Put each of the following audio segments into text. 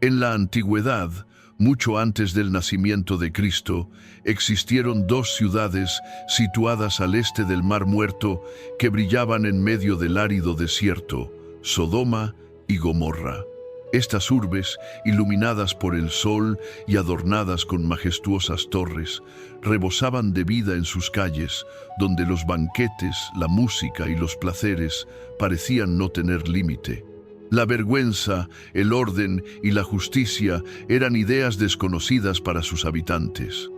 En la antigüedad, mucho antes del nacimiento de Cristo, existieron dos ciudades situadas al este del Mar Muerto que brillaban en medio del árido desierto, Sodoma y Gomorra. Estas urbes, iluminadas por el sol y adornadas con majestuosas torres, rebosaban de vida en sus calles, donde los banquetes, la música y los placeres parecían no tener límite. La vergüenza, el orden y la justicia eran ideas desconocidas para sus habitantes.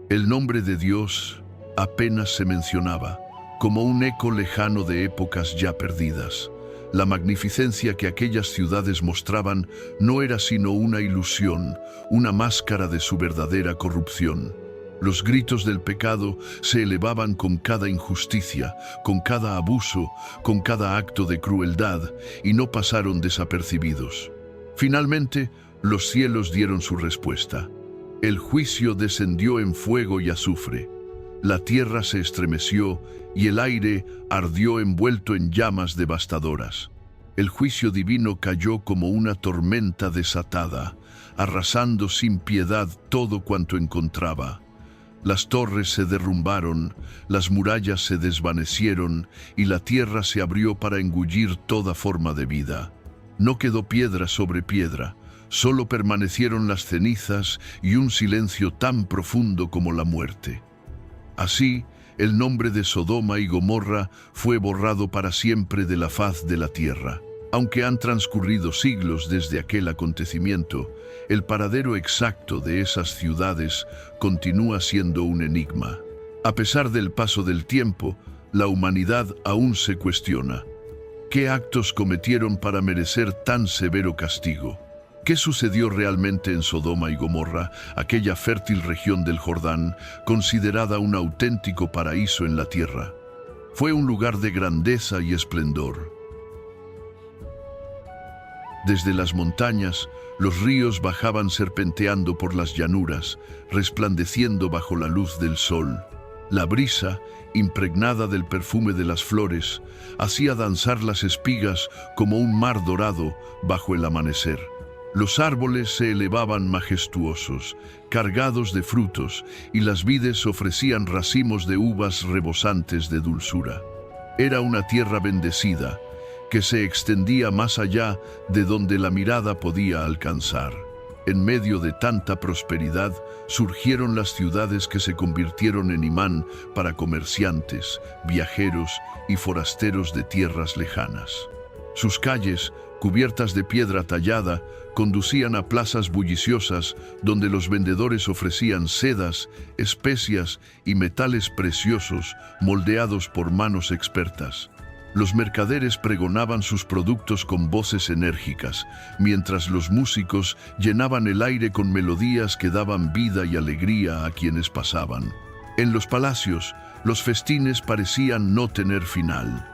El nombre de Dios apenas se mencionaba, como un eco lejano de épocas ya perdidas. La magnificencia que aquellas ciudades mostraban no era sino una ilusión, una máscara de su verdadera corrupción. Los gritos del pecado se elevaban con cada injusticia, con cada abuso, con cada acto de crueldad, y no pasaron desapercibidos. Finalmente, los cielos dieron su respuesta. El juicio descendió en fuego y azufre. La tierra se estremeció y el aire ardió envuelto en llamas devastadoras. El juicio divino cayó como una tormenta desatada, arrasando sin piedad todo cuanto encontraba. Las torres se derrumbaron, las murallas se desvanecieron y la tierra se abrió para engullir toda forma de vida. No quedó piedra sobre piedra, solo permanecieron las cenizas y un silencio tan profundo como la muerte. Así, el nombre de Sodoma y Gomorra fue borrado para siempre de la faz de la tierra. Aunque han transcurrido siglos desde aquel acontecimiento, el paradero exacto de esas ciudades continúa siendo un enigma. A pesar del paso del tiempo, la humanidad aún se cuestiona. ¿Qué actos cometieron para merecer tan severo castigo? ¿Qué sucedió realmente en Sodoma y Gomorra, aquella fértil región del Jordán, considerada un auténtico paraíso en la tierra? Fue un lugar de grandeza y esplendor. Desde las montañas, los ríos bajaban serpenteando por las llanuras, resplandeciendo bajo la luz del sol. La brisa, impregnada del perfume de las flores, hacía danzar las espigas como un mar dorado bajo el amanecer. Los árboles se elevaban majestuosos, cargados de frutos, y las vides ofrecían racimos de uvas rebosantes de dulzura. Era una tierra bendecida, que se extendía más allá de donde la mirada podía alcanzar. En medio de tanta prosperidad, surgieron las ciudades que se convirtieron en imán para comerciantes, viajeros y forasteros de tierras lejanas. Sus calles, cubiertas de piedra tallada, conducían a plazas bulliciosas donde los vendedores ofrecían sedas, especias y metales preciosos moldeados por manos expertas. Los mercaderes pregonaban sus productos con voces enérgicas, mientras los músicos llenaban el aire con melodías que daban vida y alegría a quienes pasaban. En los palacios, los festines parecían no tener final,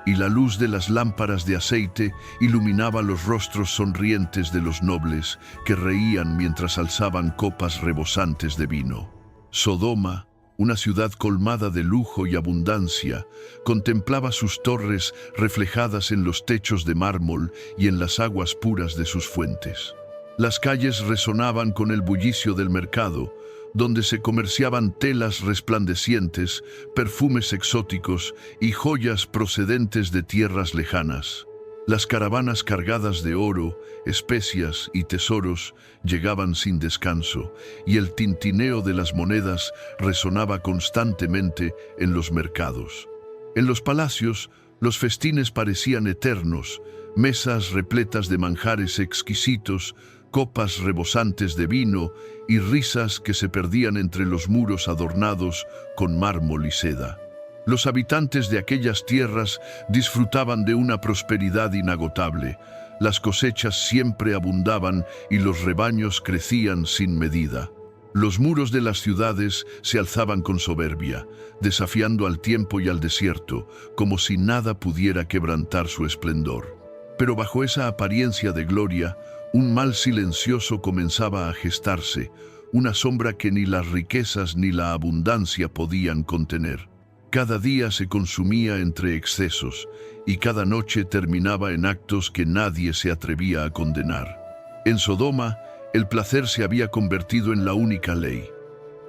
y la luz de las lámparas de aceite iluminaba los rostros sonrientes de los nobles que reían mientras alzaban copas rebosantes de vino. Sodoma, una ciudad colmada de lujo y abundancia, contemplaba sus torres reflejadas en los techos de mármol y en las aguas puras de sus fuentes. Las calles resonaban con el bullicio del mercado, donde se comerciaban telas resplandecientes, perfumes exóticos y joyas procedentes de tierras lejanas. Las caravanas cargadas de oro, especias y tesoros llegaban sin descanso, y el tintineo de las monedas resonaba constantemente en los mercados. En los palacios, los festines parecían eternos, mesas repletas de manjares exquisitos, copas rebosantes de vino y risas que se perdían entre los muros adornados con mármol y seda. Los habitantes de aquellas tierras disfrutaban de una prosperidad inagotable. Las cosechas siempre abundaban y los rebaños crecían sin medida. Los muros de las ciudades se alzaban con soberbia, desafiando al tiempo y al desierto, como si nada pudiera quebrantar su esplendor. Pero bajo esa apariencia de gloria, un mal silencioso comenzaba a gestarse, una sombra que ni las riquezas ni la abundancia podían contener. Cada día se consumía entre excesos y cada noche terminaba en actos que nadie se atrevía a condenar. En Sodoma, el placer se había convertido en la única ley.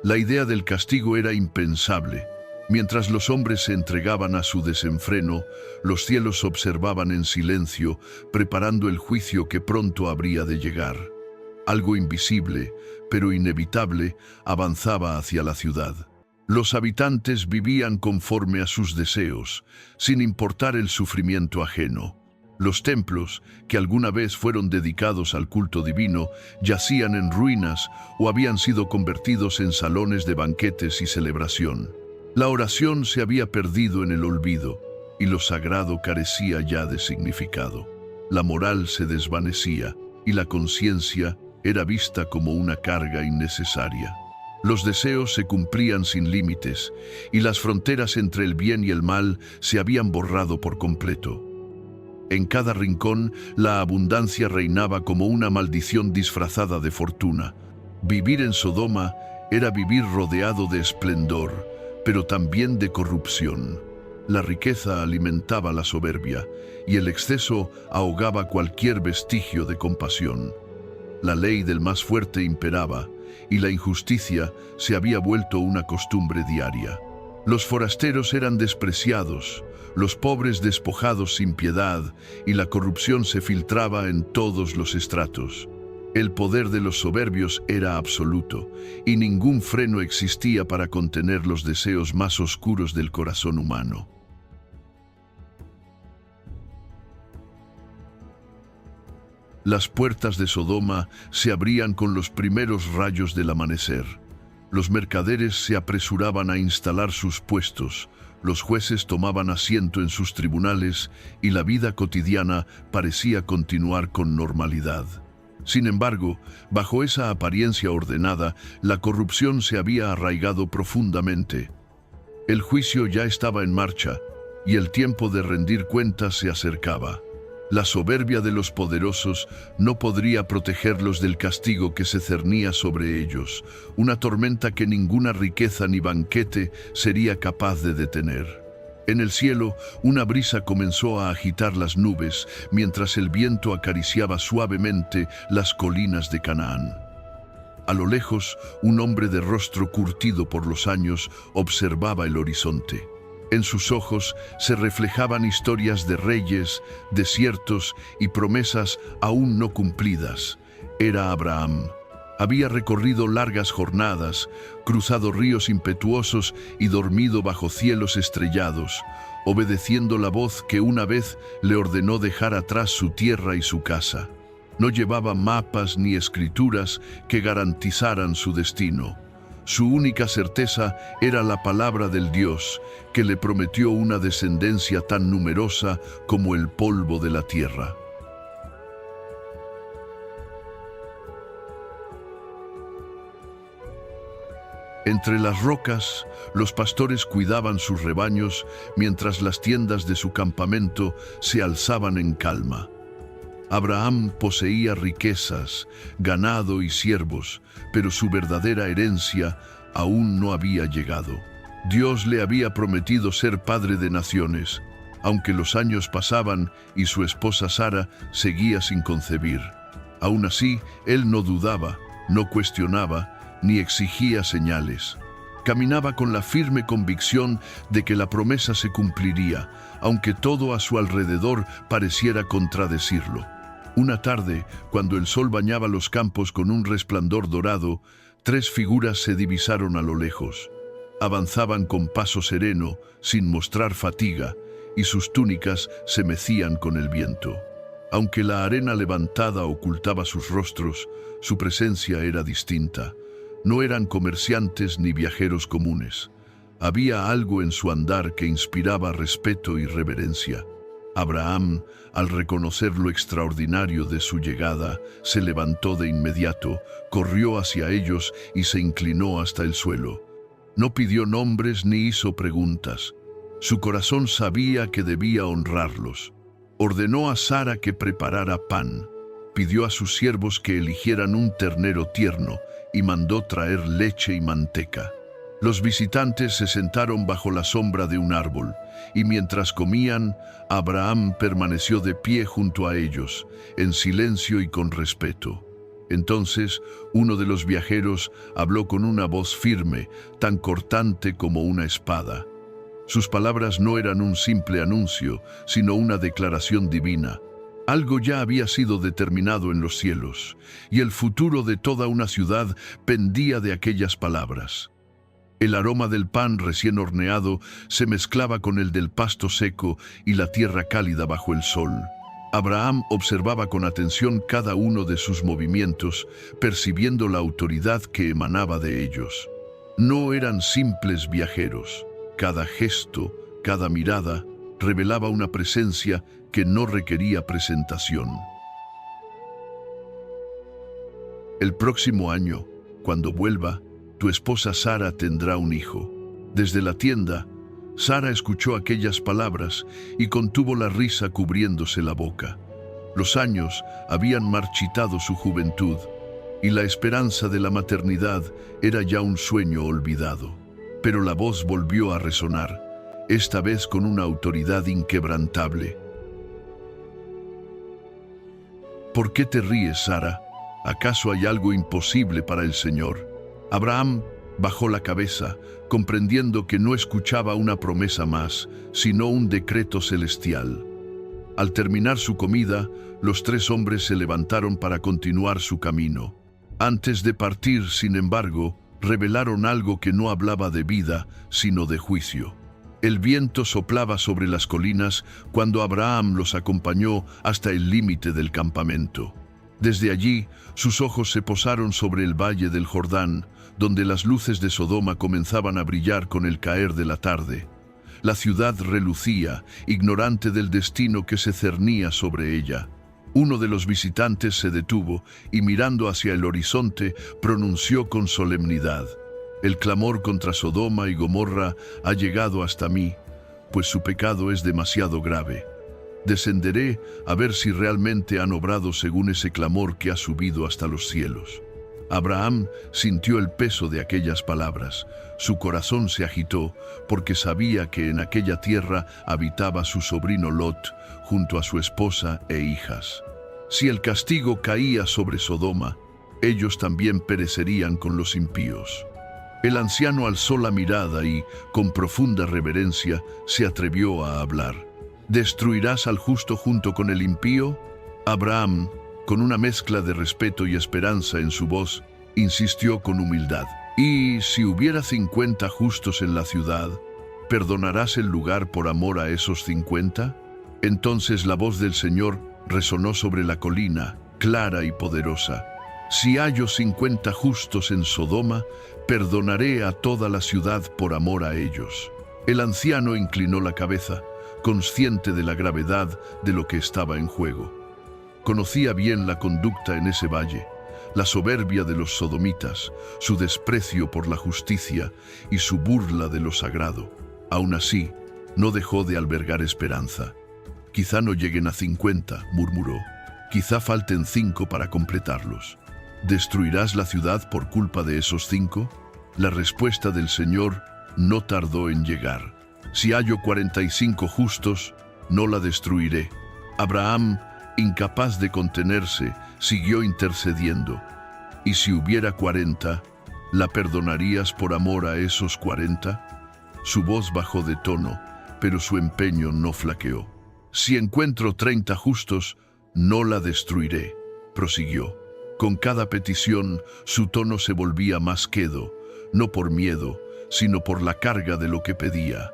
La idea del castigo era impensable. Mientras los hombres se entregaban a su desenfreno, los cielos observaban en silencio, preparando el juicio que pronto habría de llegar. Algo invisible, pero inevitable, avanzaba hacia la ciudad. Los habitantes vivían conforme a sus deseos, sin importar el sufrimiento ajeno. Los templos, que alguna vez fueron dedicados al culto divino, yacían en ruinas o habían sido convertidos en salones de banquetes y celebración. La oración se había perdido en el olvido y lo sagrado carecía ya de significado. La moral se desvanecía y la conciencia era vista como una carga innecesaria. Los deseos se cumplían sin límites y las fronteras entre el bien y el mal se habían borrado por completo. En cada rincón, la abundancia reinaba como una maldición disfrazada de fortuna. Vivir en Sodoma era vivir rodeado de esplendor, pero también de corrupción. La riqueza alimentaba la soberbia y el exceso ahogaba cualquier vestigio de compasión. La ley del más fuerte imperaba y la injusticia se había vuelto una costumbre diaria. Los forasteros eran despreciados, los pobres despojados sin piedad, y la corrupción se filtraba en todos los estratos. El poder de los soberbios era absoluto, y ningún freno existía para contener los deseos más oscuros del corazón humano. Las puertas de Sodoma se abrían con los primeros rayos del amanecer. Los mercaderes se apresuraban a instalar sus puestos, los jueces tomaban asiento en sus tribunales y la vida cotidiana parecía continuar con normalidad. Sin embargo, bajo esa apariencia ordenada, la corrupción se había arraigado profundamente. El juicio ya estaba en marcha y el tiempo de rendir cuentas se acercaba. La soberbia de los poderosos no podría protegerlos del castigo que se cernía sobre ellos, una tormenta que ninguna riqueza ni banquete sería capaz de detener. En el cielo, una brisa comenzó a agitar las nubes, mientras el viento acariciaba suavemente las colinas de Canaán. A lo lejos, un hombre de rostro curtido por los años observaba el horizonte. En sus ojos se reflejaban historias de reyes, desiertos y promesas aún no cumplidas. Era Abraham. Había recorrido largas jornadas, cruzado ríos impetuosos y dormido bajo cielos estrellados, obedeciendo la voz que una vez le ordenó dejar atrás su tierra y su casa. No llevaba mapas ni escrituras que garantizaran su destino. Su única certeza era la palabra del Dios, que le prometió una descendencia tan numerosa como el polvo de la tierra. Entre las rocas, los pastores cuidaban sus rebaños mientras las tiendas de su campamento se alzaban en calma. Abraham poseía riquezas, ganado y siervos, pero su verdadera herencia aún no había llegado. Dios le había prometido ser padre de naciones, aunque los años pasaban y su esposa Sara seguía sin concebir. Aún así, él no dudaba, no cuestionaba, ni exigía señales. Caminaba con la firme convicción de que la promesa se cumpliría, aunque todo a su alrededor pareciera contradecirlo. Una tarde, cuando el sol bañaba los campos con un resplandor dorado, 3 figuras se divisaron a lo lejos. Avanzaban con paso sereno, sin mostrar fatiga, y sus túnicas se mecían con el viento. Aunque la arena levantada ocultaba sus rostros, su presencia era distinta. No eran comerciantes ni viajeros comunes. Había algo en su andar que inspiraba respeto y reverencia. Abraham, al reconocer lo extraordinario de su llegada, se levantó de inmediato, corrió hacia ellos y se inclinó hasta el suelo. No pidió nombres ni hizo preguntas. Su corazón sabía que debía honrarlos. Ordenó a Sara que preparara pan. Pidió a sus siervos que eligieran un ternero tierno y mandó traer leche y manteca. Los visitantes se sentaron bajo la sombra de un árbol, y mientras comían, Abraham permaneció de pie junto a ellos, en silencio y con respeto. Entonces, uno de los viajeros habló con una voz firme, tan cortante como una espada. Sus palabras no eran un simple anuncio, sino una declaración divina. Algo ya había sido determinado en los cielos, y el futuro de toda una ciudad pendía de aquellas palabras. El aroma del pan recién horneado se mezclaba con el del pasto seco y la tierra cálida bajo el sol. Abraham observaba con atención cada uno de sus movimientos, percibiendo la autoridad que emanaba de ellos. No eran simples viajeros. Cada gesto, cada mirada, revelaba una presencia que no requería presentación. El próximo año, cuando vuelva, tu esposa Sara tendrá un hijo. Desde la tienda, Sara escuchó aquellas palabras y contuvo la risa cubriéndose la boca. Los años habían marchitado su juventud y la esperanza de la maternidad era ya un sueño olvidado. Pero la voz volvió a resonar, esta vez con una autoridad inquebrantable. ¿Por qué te ríes, Sara? ¿Acaso hay algo imposible para el Señor? Abraham bajó la cabeza, comprendiendo que no escuchaba una promesa más, sino un decreto celestial. Al terminar su comida, los tres hombres se levantaron para continuar su camino. Antes de partir, sin embargo, revelaron algo que no hablaba de vida, sino de juicio. El viento soplaba sobre las colinas cuando Abraham los acompañó hasta el límite del campamento. Desde allí, sus ojos se posaron sobre el valle del Jordán, donde las luces de Sodoma comenzaban a brillar con el caer de la tarde. La ciudad relucía, ignorante del destino que se cernía sobre ella. Uno de los visitantes se detuvo y, mirando hacia el horizonte, pronunció con solemnidad: «El clamor contra Sodoma y Gomorra ha llegado hasta mí, pues su pecado es demasiado grave. Descenderé a ver si realmente han obrado según ese clamor que ha subido hasta los cielos». Abraham sintió el peso de aquellas palabras. Su corazón se agitó porque sabía que en aquella tierra habitaba su sobrino Lot junto a su esposa e hijas. Si el castigo caía sobre Sodoma, ellos también perecerían con los impíos. El anciano alzó la mirada y, con profunda reverencia, se atrevió a hablar. ¿Destruirás al justo junto con el impío? Abraham, con una mezcla de respeto y esperanza en su voz, insistió con humildad: «¿Y si hubiera 50 justos en la ciudad, perdonarás el lugar por amor a esos 50? Entonces la voz del Señor resonó sobre la colina, clara y poderosa: «Si hallo 50 justos en Sodoma, perdonaré a toda la ciudad por amor a ellos». El anciano inclinó la cabeza, consciente de la gravedad de lo que estaba en juego. Conocía bien la conducta en ese valle, la soberbia de los sodomitas, su desprecio por la justicia y su burla de lo sagrado. Aún así, no dejó de albergar esperanza. «Quizá no lleguen a 50», murmuró. «Quizá falten 5 para completarlos». ¿Destruirás la ciudad por culpa de esos 5? La respuesta del Señor no tardó en llegar. «Si hallo 45 justos, no la destruiré». Abraham, incapaz de contenerse, siguió intercediendo. «¿Y si hubiera 40, la perdonarías por amor a esos 40? Su voz bajó de tono, pero su empeño no flaqueó. «Si encuentro 30 justos, no la destruiré», prosiguió. Con cada petición, su tono se volvía más quedo, no por miedo, sino por la carga de lo que pedía.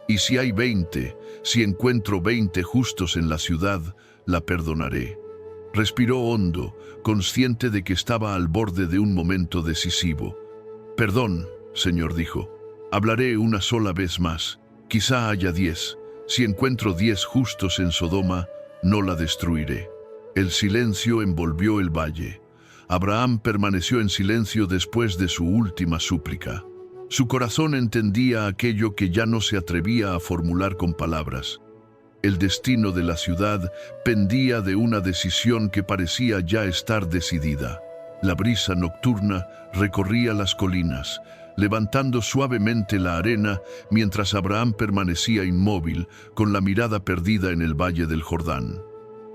«Y si hay 20, si encuentro 20 justos en la ciudad, la perdonaré». Respiró hondo, consciente de que estaba al borde de un momento decisivo. «Perdón, Señor», dijo. «Hablaré una sola vez más. Quizá haya 10. Si encuentro 10 justos en Sodoma, no la destruiré». El silencio envolvió el valle. Abraham permaneció en silencio después de su última súplica. Su corazón entendía aquello que ya no se atrevía a formular con palabras. El destino de la ciudad pendía de una decisión que parecía ya estar decidida. La brisa nocturna recorría las colinas, levantando suavemente la arena mientras Abraham permanecía inmóvil, con la mirada perdida en el valle del Jordán.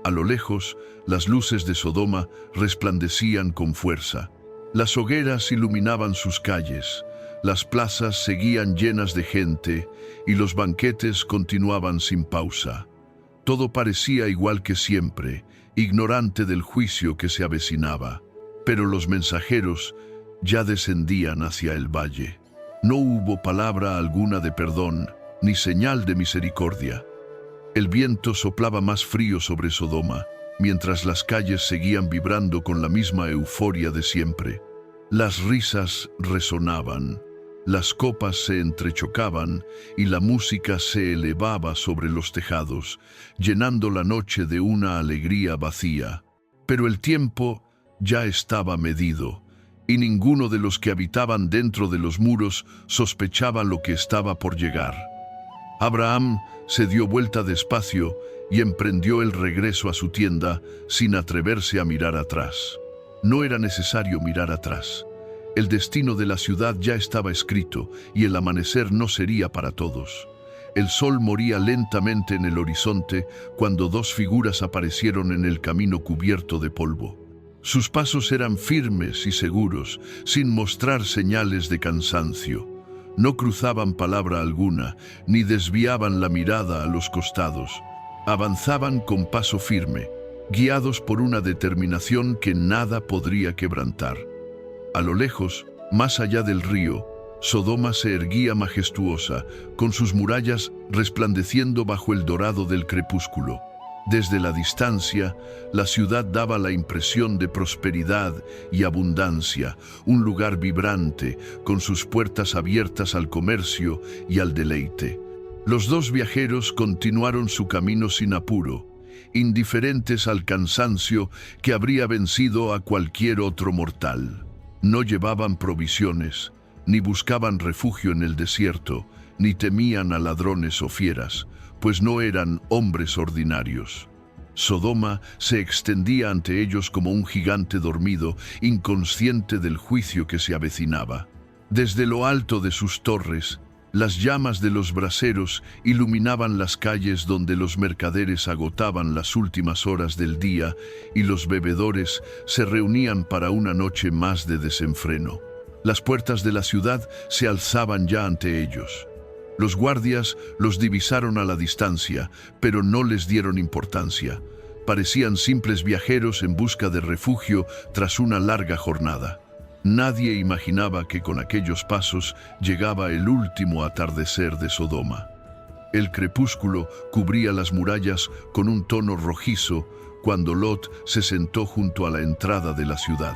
A lo lejos, las luces de Sodoma resplandecían con fuerza. Las hogueras iluminaban sus calles, las plazas seguían llenas de gente y los banquetes continuaban sin pausa. Todo parecía igual que siempre, ignorante del juicio que se avecinaba. Pero los mensajeros ya descendían hacia el valle. No hubo palabra alguna de perdón, ni señal de misericordia. El viento soplaba más frío sobre Sodoma, mientras las calles seguían vibrando con la misma euforia de siempre. Las risas resonaban, las copas se entrechocaban y la música se elevaba sobre los tejados, llenando la noche de una alegría vacía. Pero el tiempo ya estaba medido, y ninguno de los que habitaban dentro de los muros sospechaba lo que estaba por llegar. Abraham se dio vuelta despacio y emprendió el regreso a su tienda sin atreverse a mirar atrás. No era necesario mirar atrás. El destino de la ciudad ya estaba escrito y el amanecer no sería para todos. El sol moría lentamente en el horizonte cuando dos figuras aparecieron en el camino cubierto de polvo. Sus pasos eran firmes y seguros, sin mostrar señales de cansancio. No cruzaban palabra alguna, ni desviaban la mirada a los costados. Avanzaban con paso firme, guiados por una determinación que nada podría quebrantar. A lo lejos, más allá del río, Sodoma se erguía majestuosa, con sus murallas resplandeciendo bajo el dorado del crepúsculo. Desde la distancia, la ciudad daba la impresión de prosperidad y abundancia, un lugar vibrante, con sus puertas abiertas al comercio y al deleite. Los dos viajeros continuaron su camino sin apuro, indiferentes al cansancio que habría vencido a cualquier otro mortal. No llevaban provisiones, ni buscaban refugio en el desierto, ni temían a ladrones o fieras, pues no eran hombres ordinarios. Sodoma se extendía ante ellos como un gigante dormido, inconsciente del juicio que se avecinaba. Desde lo alto de sus torres, las llamas de los braseros iluminaban las calles donde los mercaderes agotaban las últimas horas del día y los bebedores se reunían para una noche más de desenfreno. Las puertas de la ciudad se alzaban ya ante ellos. Los guardias los divisaron a la distancia, pero no les dieron importancia. Parecían simples viajeros en busca de refugio tras una larga jornada. Nadie imaginaba que con aquellos pasos llegaba el último atardecer de Sodoma. El crepúsculo cubría las murallas con un tono rojizo cuando Lot se sentó junto a la entrada de la ciudad.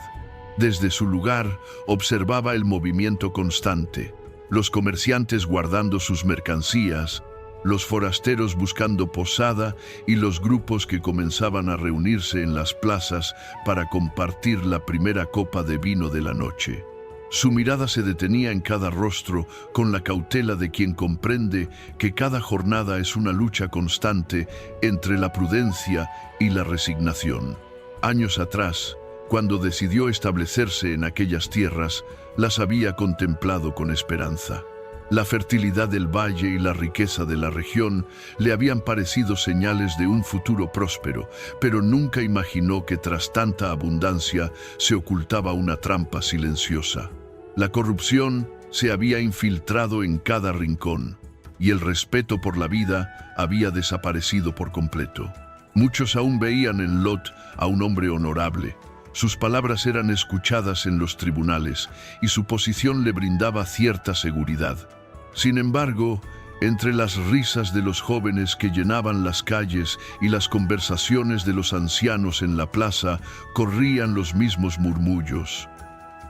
Desde su lugar observaba el movimiento constante, los comerciantes guardando sus mercancías, los forasteros buscando posada y los grupos que comenzaban a reunirse en las plazas para compartir la primera copa de vino de la noche. Su mirada se detenía en cada rostro con la cautela de quien comprende que cada jornada es una lucha constante entre la prudencia y la resignación. Años atrás, cuando decidió establecerse en aquellas tierras, las había contemplado con esperanza. La fertilidad del valle y la riqueza de la región le habían parecido señales de un futuro próspero, pero nunca imaginó que tras tanta abundancia se ocultaba una trampa silenciosa. La corrupción se había infiltrado en cada rincón, y el respeto por la vida había desaparecido por completo. Muchos aún veían en Lot a un hombre honorable. Sus palabras eran escuchadas en los tribunales y su posición le brindaba cierta seguridad. Sin embargo, entre las risas de los jóvenes que llenaban las calles y las conversaciones de los ancianos en la plaza, corrían los mismos murmullos.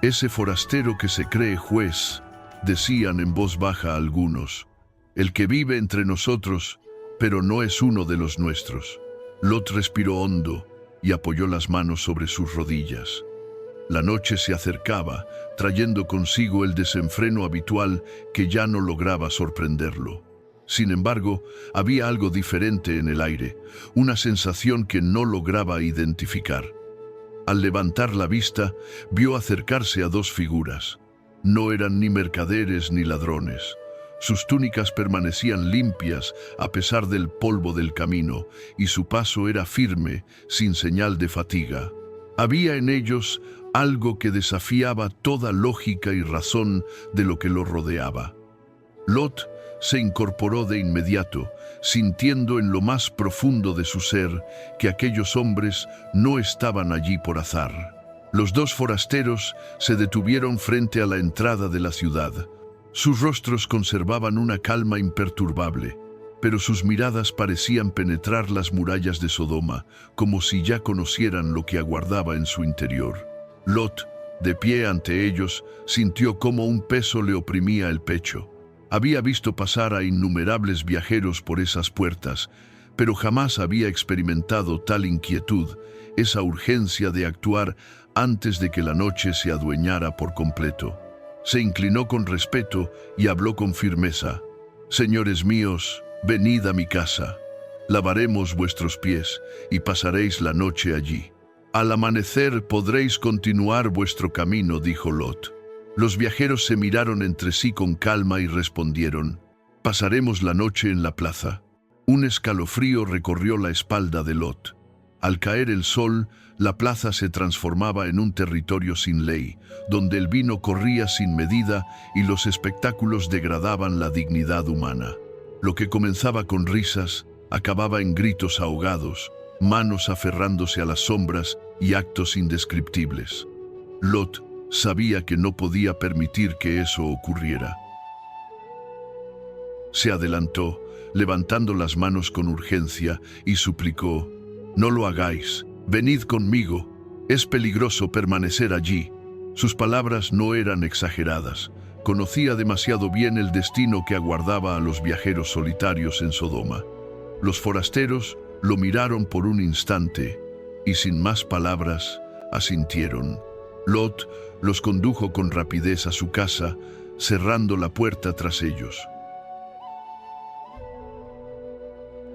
«Ese forastero que se cree juez», decían en voz baja algunos, «el que vive entre nosotros, pero no es uno de los nuestros». Lot respiró hondo y apoyó las manos sobre sus rodillas. La noche se acercaba, trayendo consigo el desenfreno habitual que ya no lograba sorprenderlo. Sin embargo, había algo diferente en el aire, una sensación que no lograba identificar. Al levantar la vista, vio acercarse a dos figuras. No eran ni mercaderes ni ladrones. Sus túnicas permanecían limpias a pesar del polvo del camino, y su paso era firme, sin señal de fatiga. Había en ellos algo que desafiaba toda lógica y razón de lo que lo rodeaba. Lot se incorporó de inmediato, sintiendo en lo más profundo de su ser que aquellos hombres no estaban allí por azar. Los dos forasteros se detuvieron frente a la entrada de la ciudad. Sus rostros conservaban una calma imperturbable, pero sus miradas parecían penetrar las murallas de Sodoma, como si ya conocieran lo que aguardaba en su interior. Lot, de pie ante ellos, sintió cómo un peso le oprimía el pecho. Había visto pasar a innumerables viajeros por esas puertas, pero jamás había experimentado tal inquietud, esa urgencia de actuar antes de que la noche se adueñara por completo. Se inclinó con respeto y habló con firmeza. «Señores míos, venid a mi casa. Lavaremos vuestros pies y pasaréis la noche allí. Al amanecer podréis continuar vuestro camino», dijo Lot. Los viajeros se miraron entre sí con calma y respondieron: «Pasaremos la noche en la plaza». Un escalofrío recorrió la espalda de Lot. Al caer el sol, la plaza se transformaba en un territorio sin ley, donde el vino corría sin medida y los espectáculos degradaban la dignidad humana. Lo que comenzaba con risas, acababa en gritos ahogados, manos aferrándose a las sombras y actos indescriptibles. Lot sabía que no podía permitir que eso ocurriera. Se adelantó, levantando las manos con urgencia, y suplicó: «No lo hagáis, venid conmigo, es peligroso permanecer allí». Sus palabras no eran exageradas. Conocía demasiado bien el destino que aguardaba a los viajeros solitarios en Sodoma. Los forasteros lo miraron por un instante y sin más palabras asintieron. Lot los condujo con rapidez a su casa, cerrando la puerta tras ellos.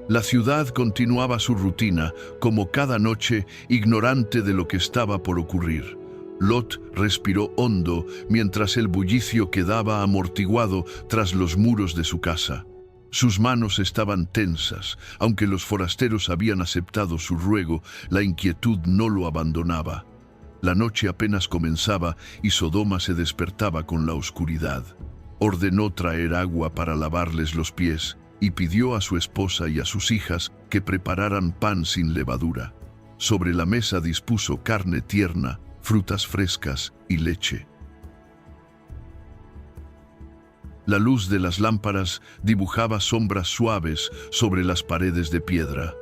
La ciudad continuaba su rutina, como cada noche, ignorante de lo que estaba por ocurrir. Lot respiró hondo mientras el bullicio quedaba amortiguado tras los muros de su casa. Sus manos estaban tensas. Aunque los forasteros habían aceptado su ruego, la inquietud no lo abandonaba. La noche apenas comenzaba y Sodoma se despertaba con la oscuridad. Ordenó traer agua para lavarles los pies y pidió a su esposa y a sus hijas que prepararan pan sin levadura. Sobre la mesa dispuso carne tierna, frutas frescas y leche. La luz de las lámparas dibujaba sombras suaves sobre las paredes de piedra.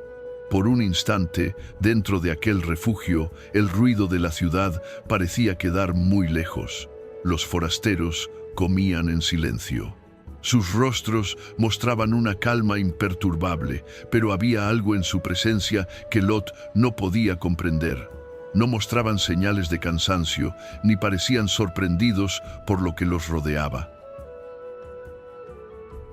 Por un instante, dentro de aquel refugio, el ruido de la ciudad parecía quedar muy lejos. Los forasteros comían en silencio. Sus rostros mostraban una calma imperturbable, pero había algo en su presencia que Lot no podía comprender. No mostraban señales de cansancio, ni parecían sorprendidos por lo que los rodeaba.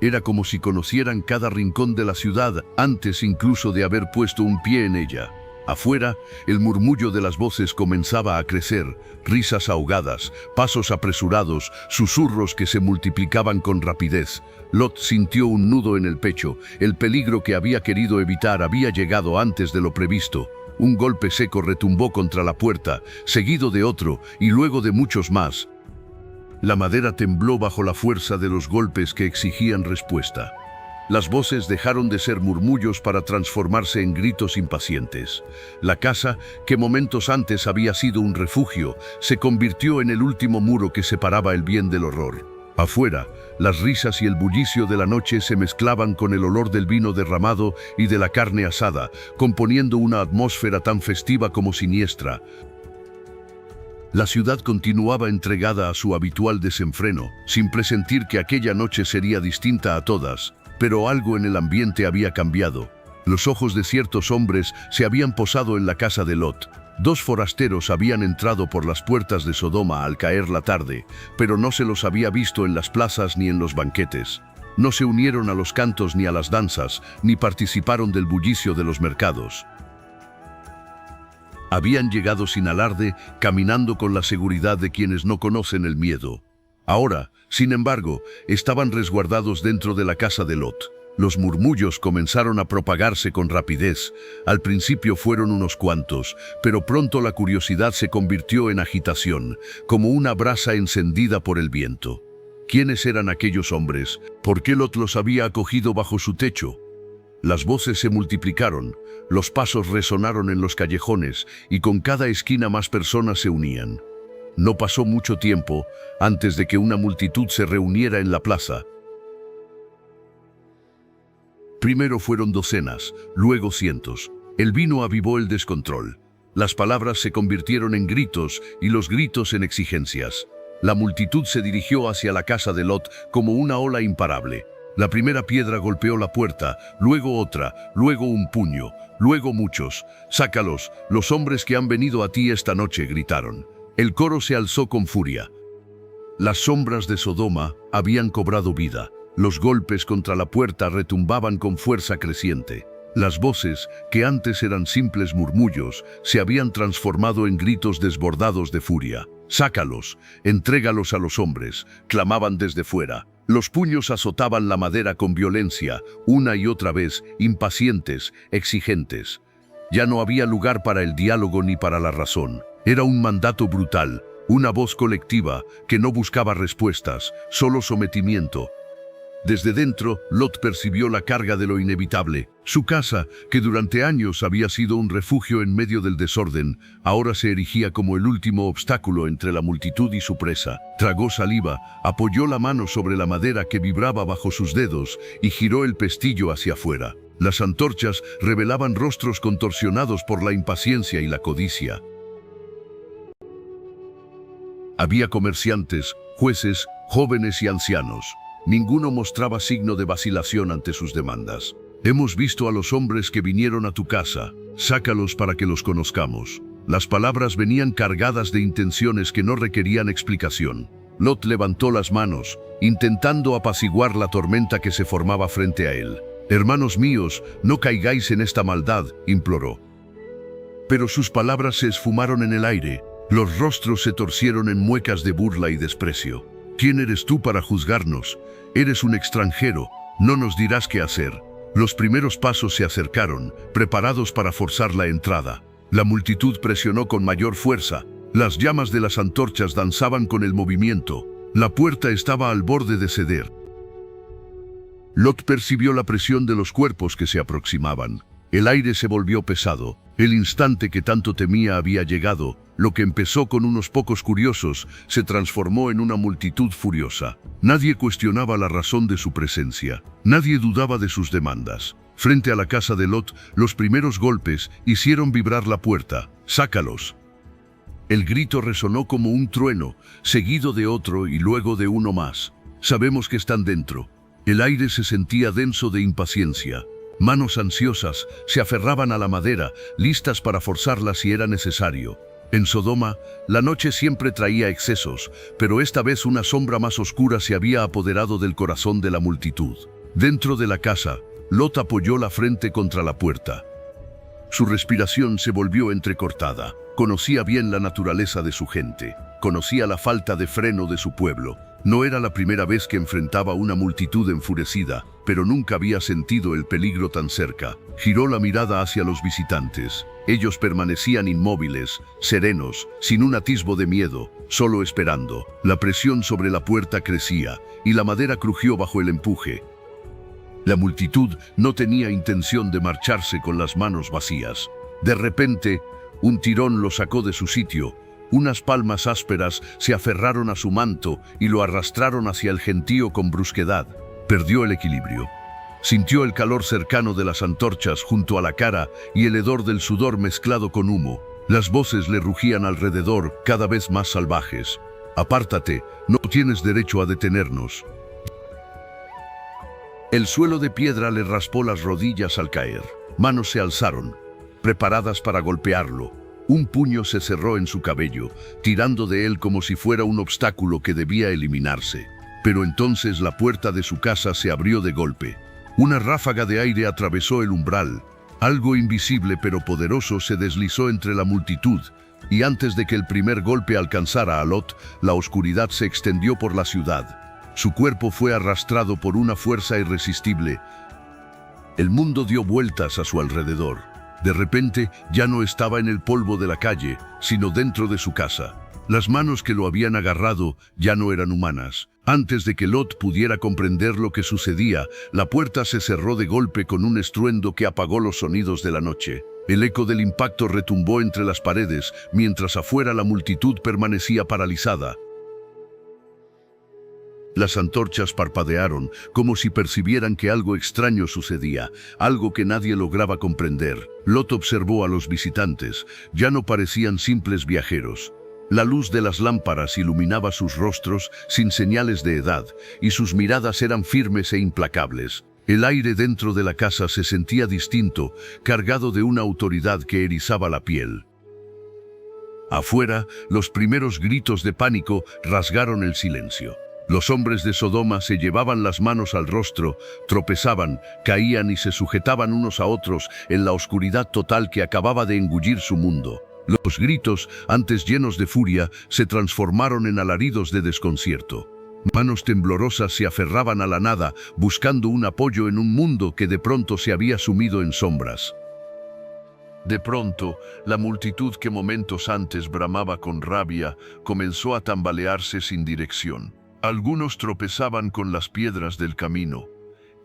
Era como si conocieran cada rincón de la ciudad antes incluso de haber puesto un pie en ella. Afuera, el murmullo de las voces comenzaba a crecer, risas ahogadas, pasos apresurados, susurros que se multiplicaban con rapidez. Lot sintió un nudo en el pecho. El peligro que había querido evitar había llegado antes de lo previsto. Un golpe seco retumbó contra la puerta, seguido de otro y luego de muchos más. La madera tembló bajo la fuerza de los golpes que exigían respuesta. Las voces dejaron de ser murmullos para transformarse en gritos impacientes. La casa, que momentos antes había sido un refugio, se convirtió en el último muro que separaba el bien del horror. Afuera, las risas y el bullicio de la noche se mezclaban con el olor del vino derramado y de la carne asada, componiendo una atmósfera tan festiva como siniestra. La ciudad continuaba entregada a su habitual desenfreno, sin presentir que aquella noche sería distinta a todas, pero algo en el ambiente había cambiado. Los ojos de ciertos hombres se habían posado en la casa de Lot. Dos forasteros habían entrado por las puertas de Sodoma al caer la tarde, pero no se los había visto en las plazas ni en los banquetes. No se unieron a los cantos ni a las danzas, ni participaron del bullicio de los mercados. Habían llegado sin alarde, caminando con la seguridad de quienes no conocen el miedo. Ahora, sin embargo, estaban resguardados dentro de la casa de Lot. Los murmullos comenzaron a propagarse con rapidez. Al principio fueron unos cuantos, pero pronto la curiosidad se convirtió en agitación, como una brasa encendida por el viento. ¿Quiénes eran aquellos hombres? ¿Por qué Lot los había acogido bajo su techo? Las voces se multiplicaron, los pasos resonaron en los callejones y con cada esquina más personas se unían. No pasó mucho tiempo antes de que una multitud se reuniera en la plaza. Primero fueron docenas, luego cientos. El vino avivó el descontrol. Las palabras se convirtieron en gritos y los gritos en exigencias. La multitud se dirigió hacia la casa de Lot como una ola imparable. La primera piedra golpeó la puerta, luego otra, luego un puño, luego muchos. «Sácalos, los hombres que han venido a ti esta noche», gritaron. El coro se alzó con furia. Las sombras de Sodoma habían cobrado vida. Los golpes contra la puerta retumbaban con fuerza creciente. Las voces, que antes eran simples murmullos, se habían transformado en gritos desbordados de furia. «Sácalos, entrégalos a los hombres», clamaban desde fuera. Los puños azotaban la madera con violencia, una y otra vez, impacientes, exigentes. Ya no había lugar para el diálogo ni para la razón. Era un mandato brutal, una voz colectiva que no buscaba respuestas, solo sometimiento. Desde dentro, Lot percibió la carga de lo inevitable. Su casa, que durante años había sido un refugio en medio del desorden, ahora se erigía como el último obstáculo entre la multitud y su presa. Tragó saliva, apoyó la mano sobre la madera que vibraba bajo sus dedos y giró el pestillo hacia afuera. Las antorchas revelaban rostros contorsionados por la impaciencia y la codicia. Había comerciantes, jueces, jóvenes y ancianos. Ninguno mostraba signo de vacilación ante sus demandas. «Hemos visto a los hombres que vinieron a tu casa. Sácalos para que los conozcamos». Las palabras venían cargadas de intenciones que no requerían explicación. Lot levantó las manos, intentando apaciguar la tormenta que se formaba frente a él. «Hermanos míos, no caigáis en esta maldad», imploró. Pero sus palabras se esfumaron en el aire. Los rostros se torcieron en muecas de burla y desprecio. «¿Quién eres tú para juzgarnos? Eres un extranjero, no nos dirás qué hacer». Los primeros pasos se acercaron, preparados para forzar la entrada. La multitud presionó con mayor fuerza. Las llamas de las antorchas danzaban con el movimiento. La puerta estaba al borde de ceder. Lot percibió la presión de los cuerpos que se aproximaban. El aire se volvió pesado. El instante que tanto temía había llegado. Lo que empezó con unos pocos curiosos se transformó en una multitud furiosa. Nadie cuestionaba la razón de su presencia. Nadie dudaba de sus demandas. Frente a la casa de Lot, los primeros golpes hicieron vibrar la puerta. «Sácalos». El grito resonó como un trueno, seguido de otro y luego de uno más. «Sabemos que están dentro». El aire se sentía denso de impaciencia. Manos ansiosas se aferraban a la madera, listas para forzarla si era necesario. En Sodoma, la noche siempre traía excesos, pero esta vez una sombra más oscura se había apoderado del corazón de la multitud. Dentro de la casa, Lot apoyó la frente contra la puerta. Su respiración se volvió entrecortada. Conocía bien la naturaleza de su gente. Conocía la falta de freno de su pueblo. No era la primera vez que enfrentaba una multitud enfurecida, pero nunca había sentido el peligro tan cerca. Giró la mirada hacia los visitantes. Ellos permanecían inmóviles, serenos, sin un atisbo de miedo, solo esperando. La presión sobre la puerta crecía, y la madera crujió bajo el empuje. La multitud no tenía intención de marcharse con las manos vacías. De repente, un tirón lo sacó de su sitio. Unas palmas ásperas se aferraron a su manto y lo arrastraron hacia el gentío con brusquedad. Perdió el equilibrio. Sintió el calor cercano de las antorchas junto a la cara y el hedor del sudor mezclado con humo. Las voces le rugían alrededor, cada vez más salvajes. «Apártate, no tienes derecho a detenernos». El suelo de piedra le raspó las rodillas al caer. Manos se alzaron, preparadas para golpearlo. Un puño se cerró en su cabello, tirando de él como si fuera un obstáculo que debía eliminarse. Pero entonces la puerta de su casa se abrió de golpe. Una ráfaga de aire atravesó el umbral. Algo invisible pero poderoso se deslizó entre la multitud, Y antes de que el primer golpe alcanzara a Lot, la oscuridad se extendió por la ciudad. Su cuerpo fue arrastrado por una fuerza irresistible. El mundo dio vueltas a su alrededor. De repente, ya no estaba en el polvo de la calle, sino dentro de su casa. Las manos que lo habían agarrado ya no eran humanas. Antes de que Lot pudiera comprender lo que sucedía, la puerta se cerró de golpe con un estruendo que apagó los sonidos de la noche. El eco del impacto retumbó entre las paredes, mientras afuera la multitud permanecía paralizada. Las antorchas parpadearon, como si percibieran que algo extraño sucedía, algo que nadie lograba comprender. Lot observó a los visitantes. Ya no parecían simples viajeros. La luz de las lámparas iluminaba sus rostros sin señales de edad, y sus miradas eran firmes e implacables. El aire dentro de la casa se sentía distinto, cargado de una autoridad que erizaba la piel. Afuera, los primeros gritos de pánico rasgaron el silencio. Los hombres de Sodoma se llevaban las manos al rostro, tropezaban, caían y se sujetaban unos a otros en la oscuridad total que acababa de engullir su mundo. Los gritos, antes llenos de furia, se transformaron en alaridos de desconcierto. Manos temblorosas se aferraban a la nada, buscando un apoyo en un mundo que de pronto se había sumido en sombras. De pronto, la multitud que momentos antes bramaba con rabia, comenzó a tambalearse sin dirección. Algunos tropezaban con las piedras del camino.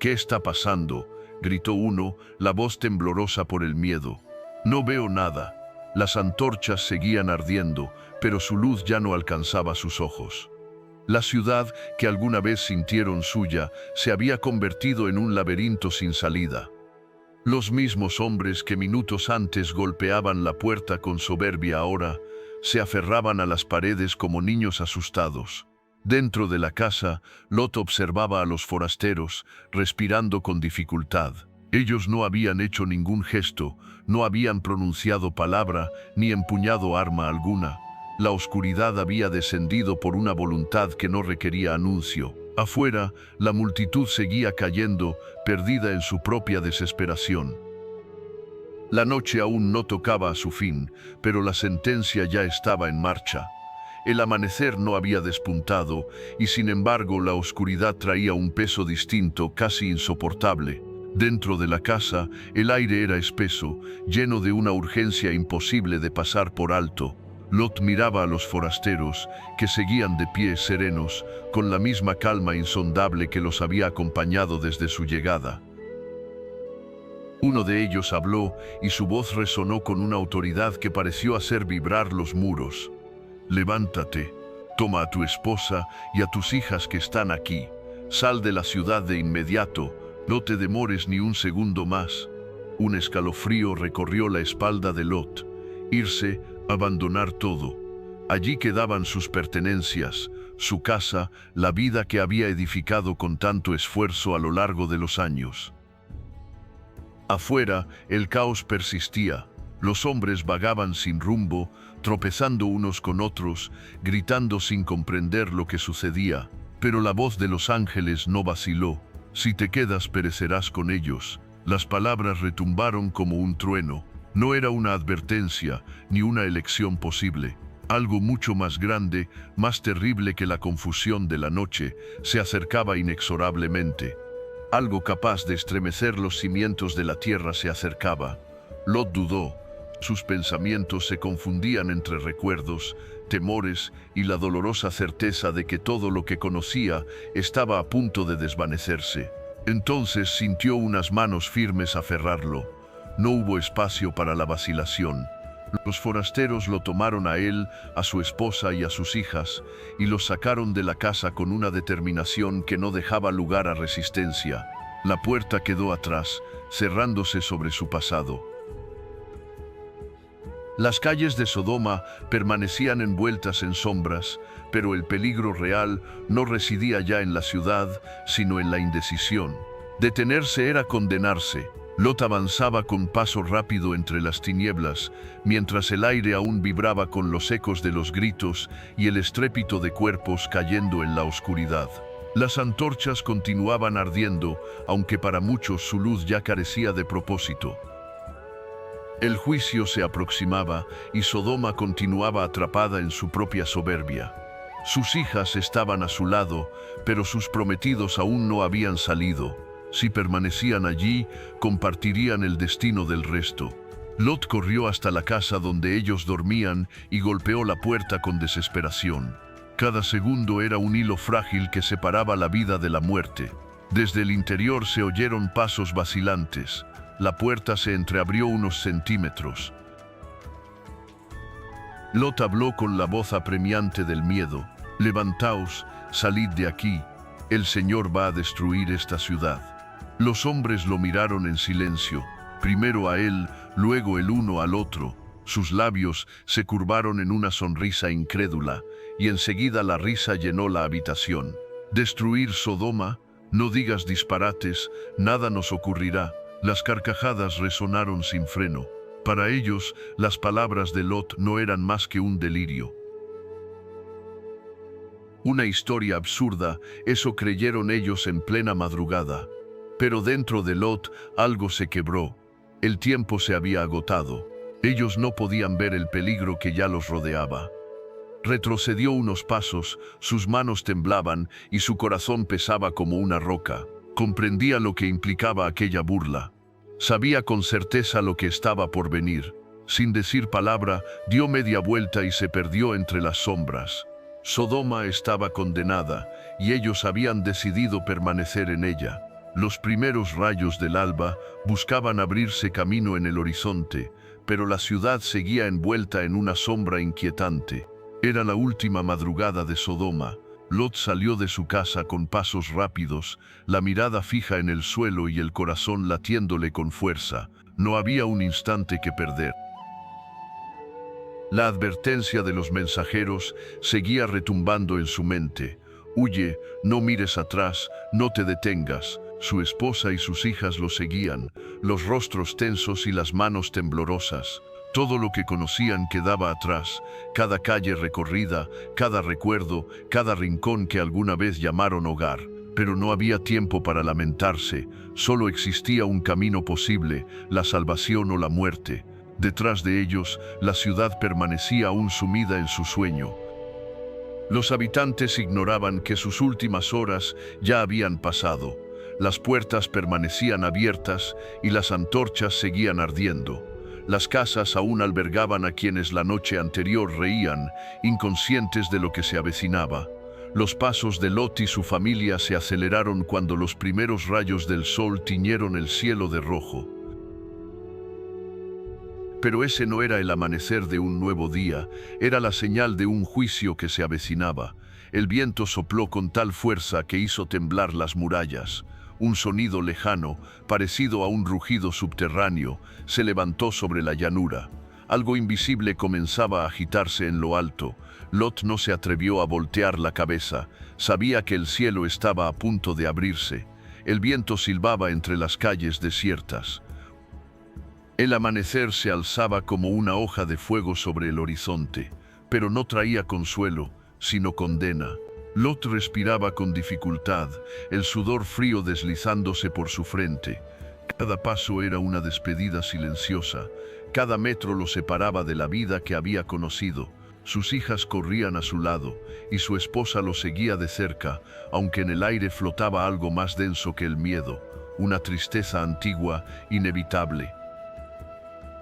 «¿Qué está pasando?», gritó uno, la voz temblorosa por el miedo. «No veo nada». Las antorchas seguían ardiendo, pero su luz ya no alcanzaba sus ojos. La ciudad, que alguna vez sintieron suya, se había convertido en un laberinto sin salida. Los mismos hombres que minutos antes golpeaban la puerta con soberbia ahora se aferraban a las paredes como niños asustados. Dentro de la casa, Lot observaba a los forasteros, respirando con dificultad. Ellos no habían hecho ningún gesto, no habían pronunciado palabra, ni empuñado arma alguna. La oscuridad había descendido por una voluntad que no requería anuncio. Afuera, la multitud seguía cayendo, perdida en su propia desesperación. La noche aún no tocaba a su fin, pero la sentencia ya estaba en marcha. El amanecer no había despuntado, y sin embargo la oscuridad traía un peso distinto, casi insoportable. Dentro de la casa, el aire era espeso, lleno de una urgencia imposible de pasar por alto. Lot miraba a los forasteros, que seguían de pie serenos, con la misma calma insondable que los había acompañado desde su llegada. Uno de ellos habló, y su voz resonó con una autoridad que pareció hacer vibrar los muros. «Levántate, toma a tu esposa y a tus hijas que están aquí. Sal de la ciudad de inmediato. No te demores ni un segundo más». Un escalofrío recorrió la espalda de Lot. Irse, abandonar todo. Allí quedaban sus pertenencias, su casa, la vida que había edificado con tanto esfuerzo a lo largo de los años. Afuera, el caos persistía. Los hombres vagaban sin rumbo, tropezando unos con otros, gritando sin comprender lo que sucedía. Pero la voz de los ángeles no vaciló. «Si te quedas, perecerás con ellos». Las palabras retumbaron como un trueno. No era una advertencia, ni una elección posible. Algo mucho más grande, más terrible que la confusión de la noche, se acercaba inexorablemente. Algo capaz de estremecer los cimientos de la tierra se acercaba. Lot dudó. Sus pensamientos se confundían entre recuerdos, temores y la dolorosa certeza de que todo lo que conocía estaba a punto de desvanecerse. Entonces sintió unas manos firmes aferrarlo. No hubo espacio para la vacilación. Los forasteros lo tomaron a él, a su esposa y a sus hijas, y los sacaron de la casa con una determinación que no dejaba lugar a resistencia. La puerta quedó atrás, cerrándose sobre su pasado. Las calles de Sodoma permanecían envueltas en sombras, pero el peligro real no residía ya en la ciudad, sino en la indecisión. Detenerse era condenarse. Lot avanzaba con paso rápido entre las tinieblas, mientras el aire aún vibraba con los ecos de los gritos y el estrépito de cuerpos cayendo en la oscuridad. Las antorchas continuaban ardiendo, aunque para muchos su luz ya carecía de propósito. El juicio se aproximaba y Sodoma continuaba atrapada en su propia soberbia. Sus hijas estaban a su lado, pero sus prometidos aún no habían salido. Si permanecían allí, compartirían el destino del resto. Lot corrió hasta la casa donde ellos dormían y golpeó la puerta con desesperación. Cada segundo era un hilo frágil que separaba la vida de la muerte. Desde el interior se oyeron pasos vacilantes. La puerta se entreabrió unos centímetros. Lot habló con la voz apremiante del miedo. «Levantaos, salid de aquí. El Señor va a destruir esta ciudad». Los hombres lo miraron en silencio, primero a él, luego el uno al otro. Sus labios se curvaron en una sonrisa incrédula, y enseguida la risa llenó la habitación. «¿Destruir Sodoma? No digas disparates, nada nos ocurrirá». Las carcajadas resonaron sin freno. Para ellos, las palabras de Lot no eran más que un delirio. Una historia absurda, eso creyeron ellos en plena madrugada. Pero dentro de Lot algo se quebró. El tiempo se había agotado. Ellos no podían ver el peligro que ya los rodeaba. Retrocedió unos pasos, sus manos temblaban y su corazón pesaba como una roca. Comprendía lo que implicaba aquella burla. Sabía con certeza lo que estaba por venir. Sin decir palabra, dio media vuelta y se perdió entre las sombras. Sodoma estaba condenada, y ellos habían decidido permanecer en ella. Los primeros rayos del alba buscaban abrirse camino en el horizonte, pero la ciudad seguía envuelta en una sombra inquietante. Era la última madrugada de Sodoma. Lot salió de su casa con pasos rápidos, la mirada fija en el suelo y el corazón latiéndole con fuerza. No había un instante que perder. La advertencia de los mensajeros seguía retumbando en su mente. «Huye, no mires atrás, no te detengas». Su esposa y sus hijas lo seguían, los rostros tensos y las manos temblorosas. Todo lo que conocían quedaba atrás, cada calle recorrida, cada recuerdo, cada rincón que alguna vez llamaron hogar. Pero no había tiempo para lamentarse, solo existía un camino posible, la salvación o la muerte. Detrás de ellos, la ciudad permanecía aún sumida en su sueño. Los habitantes ignoraban que sus últimas horas ya habían pasado. Las puertas permanecían abiertas y las antorchas seguían ardiendo. Las casas aún albergaban a quienes la noche anterior reían, inconscientes de lo que se avecinaba. Los pasos de Lot y su familia se aceleraron cuando los primeros rayos del sol tiñeron el cielo de rojo. Pero ese no era el amanecer de un nuevo día, era la señal de un juicio que se avecinaba. El viento sopló con tal fuerza que hizo temblar las murallas. Un sonido lejano, parecido a un rugido subterráneo, se levantó sobre la llanura. Algo invisible comenzaba a agitarse en lo alto. Lot no se atrevió a voltear la cabeza. Sabía que el cielo estaba a punto de abrirse. El viento silbaba entre las calles desiertas. El amanecer se alzaba como una hoja de fuego sobre el horizonte, pero no traía consuelo, sino condena. Lot respiraba con dificultad, el sudor frío deslizándose por su frente. Cada paso era una despedida silenciosa. Cada metro lo separaba de la vida que había conocido. Sus hijas corrían a su lado, y su esposa lo seguía de cerca, aunque en el aire flotaba algo más denso que el miedo, una tristeza antigua, inevitable.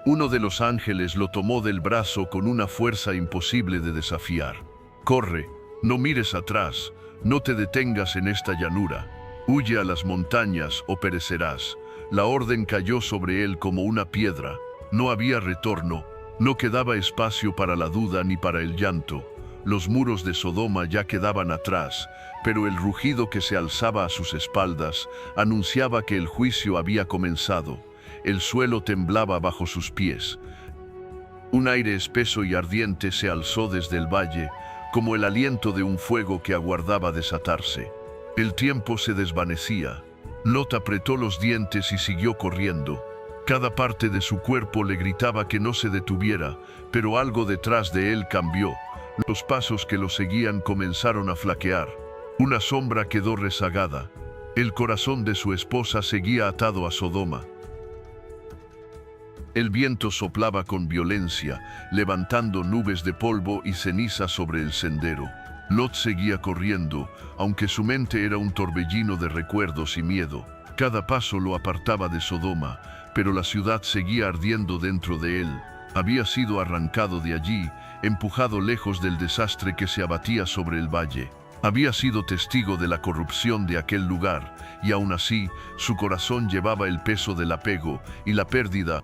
Uno de los ángeles lo tomó del brazo con una fuerza imposible de desafiar. «Corre, no mires atrás, no te detengas en esta llanura. Huye a las montañas o perecerás». La orden cayó sobre él como una piedra. No había retorno, no quedaba espacio para la duda ni para el llanto. Los muros de Sodoma ya quedaban atrás, pero el rugido que se alzaba a sus espaldas anunciaba que el juicio había comenzado. El suelo temblaba bajo sus pies. Un aire espeso y ardiente se alzó desde el valle, como el aliento de un fuego que aguardaba desatarse. El tiempo se desvanecía. Lot apretó los dientes y siguió corriendo. Cada parte de su cuerpo le gritaba que no se detuviera, pero algo detrás de él cambió. Los pasos que lo seguían comenzaron a flaquear. Una sombra quedó rezagada. El corazón de su esposa seguía atado a Sodoma. El viento soplaba con violencia, levantando nubes de polvo y ceniza sobre el sendero. Lot seguía corriendo, aunque su mente era un torbellino de recuerdos y miedo. Cada paso lo apartaba de Sodoma, pero la ciudad seguía ardiendo dentro de él. Había sido arrancado de allí, empujado lejos del desastre que se abatía sobre el valle. Había sido testigo de la corrupción de aquel lugar, y aún así, su corazón llevaba el peso del apego y la pérdida.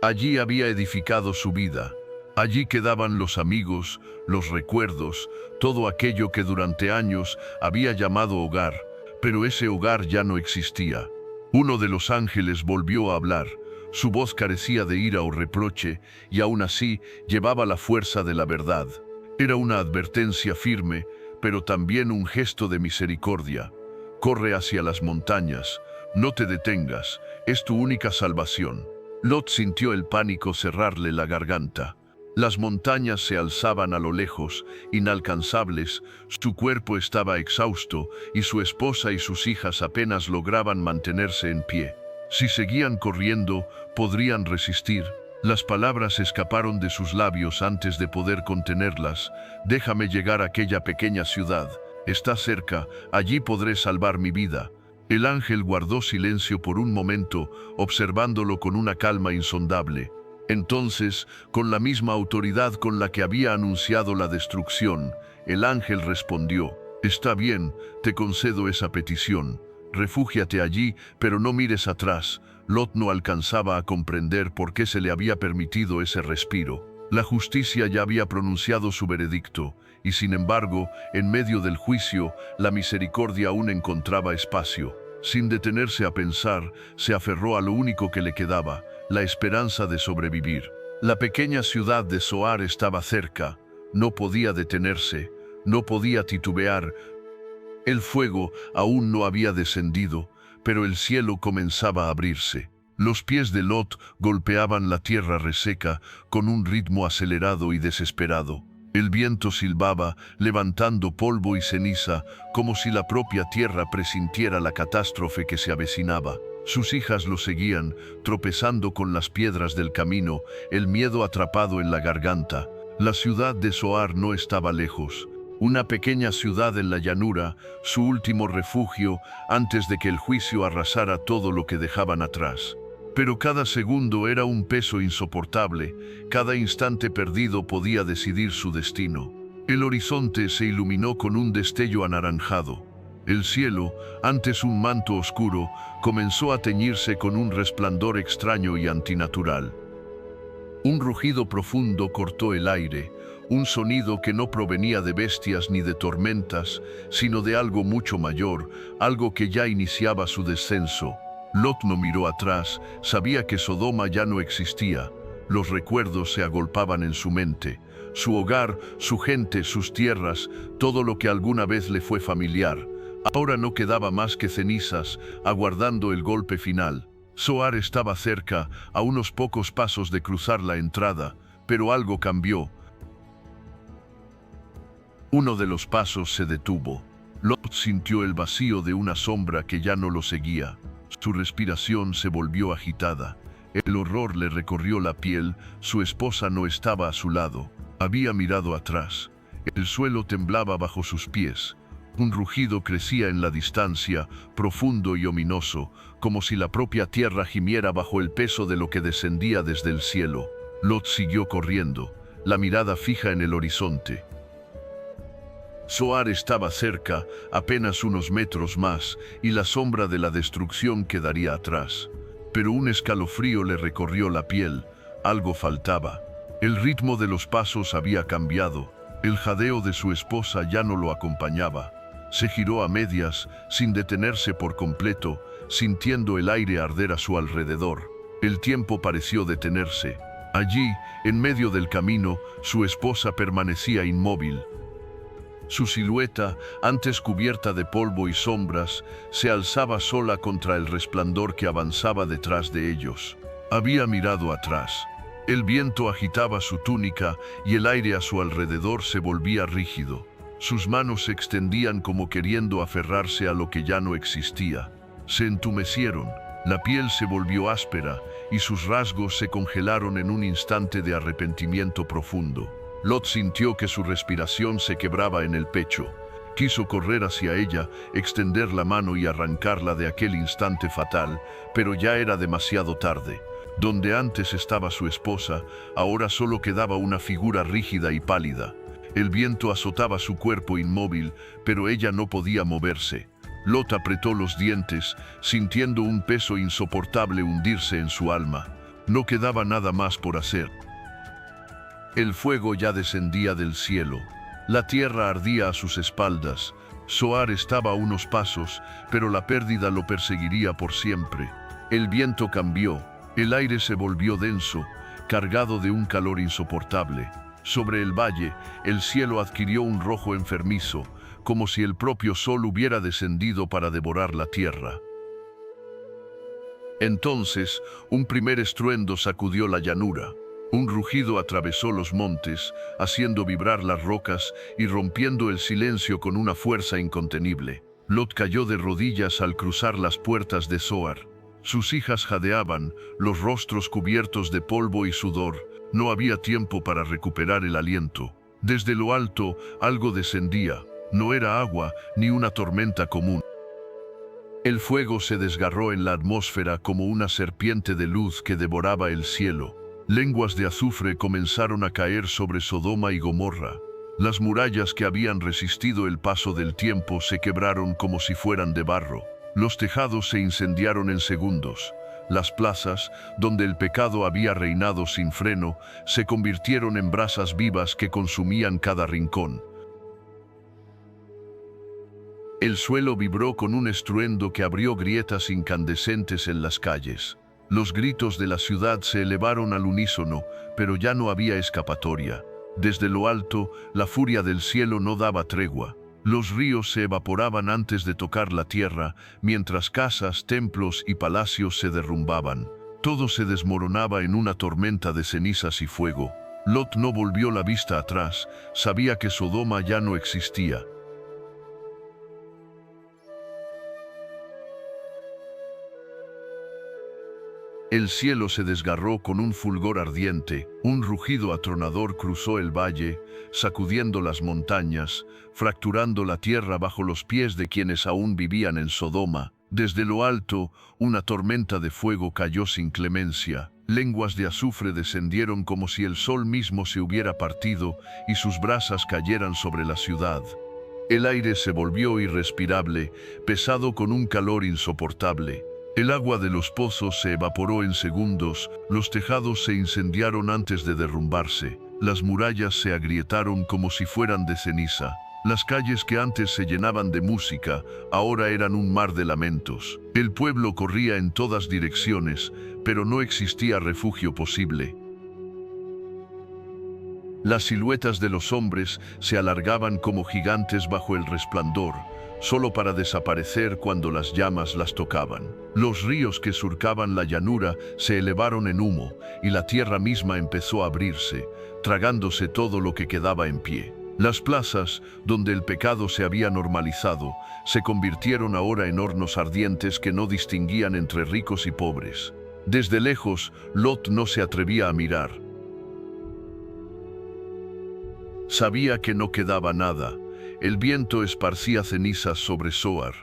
Allí había edificado su vida. Allí quedaban los amigos, los recuerdos, todo aquello que durante años había llamado hogar, pero ese hogar ya no existía. Uno de los ángeles volvió a hablar. Su voz carecía de ira o reproche, y aún así llevaba la fuerza de la verdad. Era una advertencia firme, pero también un gesto de misericordia. Corre hacia las montañas, no te detengas, es tu única salvación. Lot sintió el pánico cerrarle la garganta. Las montañas se alzaban a lo lejos, inalcanzables, su cuerpo estaba exhausto y su esposa y sus hijas apenas lograban mantenerse en pie. Si seguían corriendo, podrían resistir. Las palabras escaparon de sus labios antes de poder contenerlas. Déjame llegar a aquella pequeña ciudad. Está cerca, allí podré salvar mi vida. El ángel guardó silencio por un momento, observándolo con una calma insondable. Entonces, con la misma autoridad con la que había anunciado la destrucción, el ángel respondió: Está bien, te concedo esa petición. Refúgiate allí, pero no mires atrás. Lot no alcanzaba a comprender por qué se le había permitido ese respiro. La justicia ya había pronunciado su veredicto, y sin embargo, en medio del juicio, la misericordia aún encontraba espacio. Sin detenerse a pensar, se aferró a lo único que le quedaba: la esperanza de sobrevivir. La pequeña ciudad de Zoar estaba cerca. No podía detenerse, no podía titubear. El fuego aún no había descendido, pero el cielo comenzaba a abrirse. Los pies de Lot golpeaban la tierra reseca con un ritmo acelerado y desesperado. El viento silbaba, levantando polvo y ceniza, como si la propia tierra presintiera la catástrofe que se avecinaba. Sus hijas lo seguían, tropezando con las piedras del camino, el miedo atrapado en la garganta. La ciudad de Zoar no estaba lejos. Una pequeña ciudad en la llanura, su último refugio antes de que el juicio arrasara todo lo que dejaban atrás. Pero cada segundo era un peso insoportable, cada instante perdido podía decidir su destino. El horizonte se iluminó con un destello anaranjado. El cielo, antes un manto oscuro, comenzó a teñirse con un resplandor extraño y antinatural. Un rugido profundo cortó el aire, un sonido que no provenía de bestias ni de tormentas, sino de algo mucho mayor, algo que ya iniciaba su descenso. Lot no miró atrás, sabía que Sodoma ya no existía. Los recuerdos se agolpaban en su mente. Su hogar, su gente, sus tierras, todo lo que alguna vez le fue familiar. Ahora no quedaba más que cenizas, aguardando el golpe final. Zoar estaba cerca, a unos pocos pasos de cruzar la entrada, pero algo cambió. Uno de los pasos se detuvo. Lot sintió el vacío de una sombra que ya no lo seguía. Su respiración se volvió agitada. El horror le recorrió la piel, su esposa no estaba a su lado. Había mirado atrás. El suelo temblaba bajo sus pies. Un rugido crecía en la distancia, profundo y ominoso, como si la propia tierra gimiera bajo el peso de lo que descendía desde el cielo. Lot siguió corriendo, la mirada fija en el horizonte. Zoar estaba cerca, apenas unos metros más, y la sombra de la destrucción quedaría atrás. Pero un escalofrío le recorrió la piel. Algo faltaba. El ritmo de los pasos había cambiado. El jadeo de su esposa ya no lo acompañaba. Se giró a medias, sin detenerse por completo, sintiendo el aire arder a su alrededor. El tiempo pareció detenerse. Allí, en medio del camino, su esposa permanecía inmóvil. Su silueta, antes cubierta de polvo y sombras, se alzaba sola contra el resplandor que avanzaba detrás de ellos. Había mirado atrás. El viento agitaba su túnica y el aire a su alrededor se volvía rígido. Sus manos se extendían como queriendo aferrarse a lo que ya no existía. se entumecieron, la piel se volvió áspera y sus rasgos se congelaron en un instante de arrepentimiento profundo. Lot sintió que su respiración se quebraba en el pecho. Quiso correr hacia ella, extender la mano y arrancarla de aquel instante fatal, pero ya era demasiado tarde. Donde antes estaba su esposa, ahora solo quedaba una figura rígida y pálida. El viento azotaba su cuerpo inmóvil, pero ella no podía moverse. Lot apretó los dientes, sintiendo un peso insoportable hundirse en su alma. No quedaba nada más por hacer. El fuego ya descendía del cielo. La tierra ardía a sus espaldas. Zoar estaba a unos pasos, pero la pérdida lo perseguiría por siempre. El viento cambió. El aire se volvió denso, cargado de un calor insoportable. Sobre el valle, el cielo adquirió un rojo enfermizo, como si el propio sol hubiera descendido para devorar la tierra. Entonces, un primer estruendo sacudió la llanura. Un rugido atravesó los montes, haciendo vibrar las rocas y rompiendo el silencio con una fuerza incontenible. Lot cayó de rodillas al cruzar las puertas de Zoar. Sus hijas jadeaban, los rostros cubiertos de polvo y sudor. No había tiempo para recuperar el aliento. Desde lo alto, algo descendía. No era agua ni una tormenta común. El fuego se desgarró en la atmósfera como una serpiente de luz que devoraba el cielo. Lenguas de azufre comenzaron a caer sobre Sodoma y Gomorra. Las murallas que habían resistido el paso del tiempo se quebraron como si fueran de barro. Los tejados se incendiaron en segundos. Las plazas, donde el pecado había reinado sin freno, se convirtieron en brasas vivas que consumían cada rincón. El suelo vibró con un estruendo que abrió grietas incandescentes en las calles. Los gritos de la ciudad se elevaron al unísono, pero ya no había escapatoria. Desde lo alto, la furia del cielo no daba tregua. Los ríos se evaporaban antes de tocar la tierra, mientras casas, templos y palacios se derrumbaban. Todo se desmoronaba en una tormenta de cenizas y fuego. Lot no volvió la vista atrás, sabía que Sodoma ya no existía. El cielo se desgarró con un fulgor ardiente, un rugido atronador cruzó el valle, sacudiendo las montañas, fracturando la tierra bajo los pies de quienes aún vivían en Sodoma. Desde lo alto, una tormenta de fuego cayó sin clemencia. Lenguas de azufre descendieron como si el sol mismo se hubiera partido y sus brasas cayeran sobre la ciudad. El aire se volvió irrespirable, pesado con un calor insoportable. El agua de los pozos se evaporó en segundos, los tejados se incendiaron antes de derrumbarse, las murallas se agrietaron como si fueran de ceniza. Las calles que antes se llenaban de música, ahora eran un mar de lamentos. El pueblo corría en todas direcciones, pero no existía refugio posible. Las siluetas de los hombres se alargaban como gigantes bajo el resplandor, solo para desaparecer cuando las llamas las tocaban. Los ríos que surcaban la llanura se elevaron en humo, y la tierra misma empezó a abrirse, tragándose todo lo que quedaba en pie. Las plazas, donde el pecado se había normalizado, se convirtieron ahora en hornos ardientes que no distinguían entre ricos y pobres. Desde lejos, Lot no se atrevía a mirar. Sabía que no quedaba nada. El viento esparcía cenizas sobre Zoar.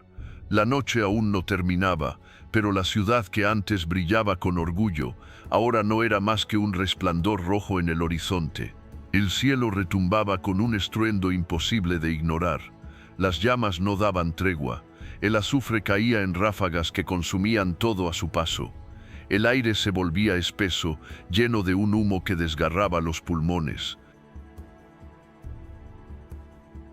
La noche aún no terminaba, pero la ciudad que antes brillaba con orgullo, ahora no era más que un resplandor rojo en el horizonte. El cielo retumbaba con un estruendo imposible de ignorar. Las llamas no daban tregua. El azufre caía en ráfagas que consumían todo a su paso. El aire se volvía espeso, lleno de un humo que desgarraba los pulmones.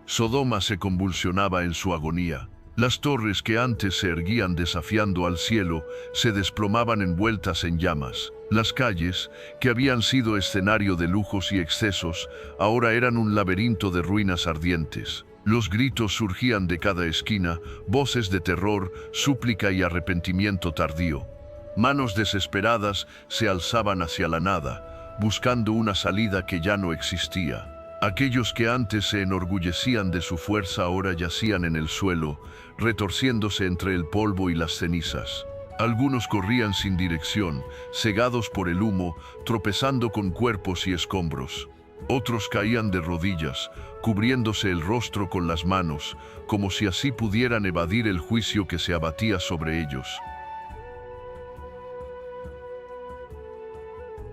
Sodoma se convulsionaba en su agonía. Las torres que antes se erguían desafiando al cielo se desplomaban envueltas en llamas. Las calles, que habían sido escenario de lujos y excesos, ahora eran un laberinto de ruinas ardientes. Los gritos surgían de cada esquina, voces de terror, súplica y arrepentimiento tardío. Manos desesperadas se alzaban hacia la nada, buscando una salida que ya no existía. Aquellos que antes se enorgullecían de su fuerza ahora yacían en el suelo, retorciéndose entre el polvo y las cenizas. Algunos corrían sin dirección, cegados por el humo, tropezando con cuerpos y escombros. Otros caían de rodillas, cubriéndose el rostro con las manos, como si así pudieran evadir el juicio que se abatía sobre ellos.